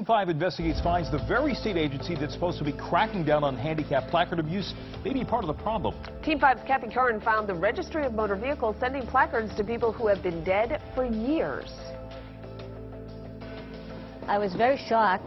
Team 5 Investigates finds the very state agency that's supposed to be cracking down on handicap placard abuse may be part of the problem. Team 5's Kathy Curran found the Registry of Motor Vehicles sending placards to people who have been dead for years. I was very shocked.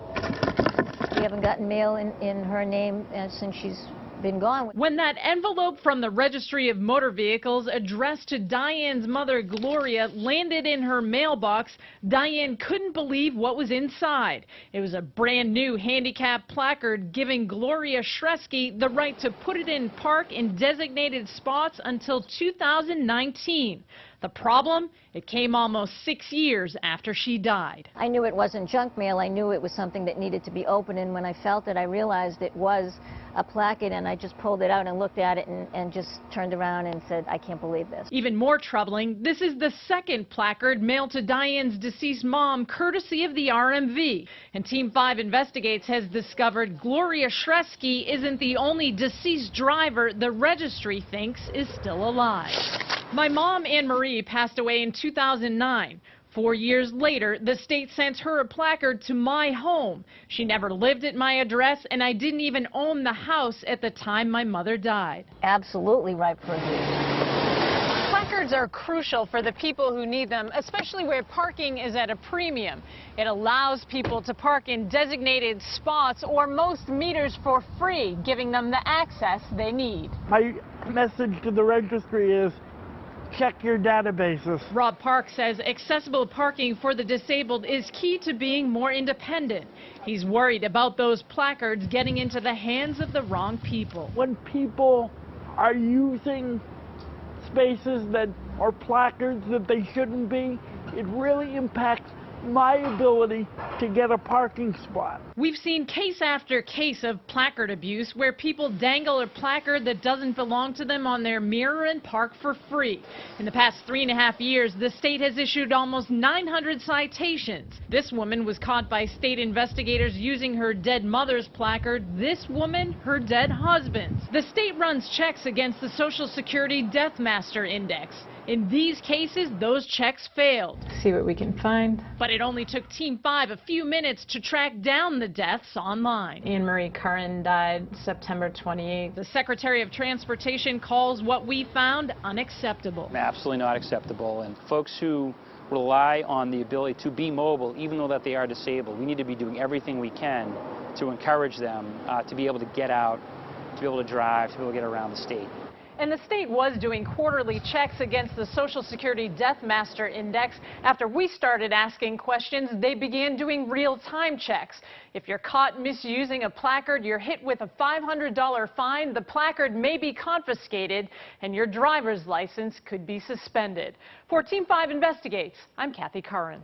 We haven't gotten mail in her name since she's been gone. When that envelope from the Registry of Motor Vehicles addressed to Diane's mother, Gloria, landed in her mailbox, Diane couldn't believe what was inside. It was a brand new handicap placard giving Gloria Shresky the right to put it in park in designated spots until 2019. The problem? It came almost 6 years after she died. I knew it wasn't junk mail. I knew it was something that needed to be opened, and when I felt it, I realized it was a placard, and I just pulled it out and looked at it and just turned around and said, I can't believe this. Even more troubling, this is the second placard mailed to Diane's deceased mom, courtesy of the RMV. And Team 5 Investigates has discovered Gloria Shresky isn't the only deceased driver the registry thinks is still alive. My mom, Anne Marie, passed away in 2009. 4 years later, the state sent her a placard to my home. She never lived at my address, and I didn't even own the house at the time my mother died. Absolutely ripe for abuse. Placards are crucial for the people who need them, especially where parking is at a premium. It allows people to park in designated spots or most meters for free, giving them the access they need. My message to the registry is, check your databases. Rob Park says accessible parking for the disabled is key to being more independent. He's worried about those placards getting into the hands of the wrong people. When people are using spaces that are placards that they shouldn't be, it really impacts my ability to get a parking spot. We've seen case after case of placard abuse where people dangle a placard that doesn't belong to them on their mirror and park for free. In the past 3.5 years, the state has issued almost 900 citations. This woman was caught by state investigators using her dead mother's placard. This woman, her dead husband's. The state runs checks against the Social Security Death Master Index. In these cases, those checks failed. See what we can find. But it only took Team 5 a few minutes to track down the deaths online. Anne Marie Curran died September 28th. The Secretary of Transportation calls what we found unacceptable. Absolutely not acceptable. And folks who rely on the ability to be mobile, even though that they are disabled, we need to be doing everything we can to encourage them to be able to get out, to be able to drive, to be able to get around the state. And the state was doing quarterly checks against the Social Security Death Master Index. After we started asking questions, they began doing real-time checks. If you're caught misusing a placard, you're hit with a $500 fine. The placard may be confiscated, and your driver's license could be suspended. For Team 5 Investigates, I'm Kathy Curran.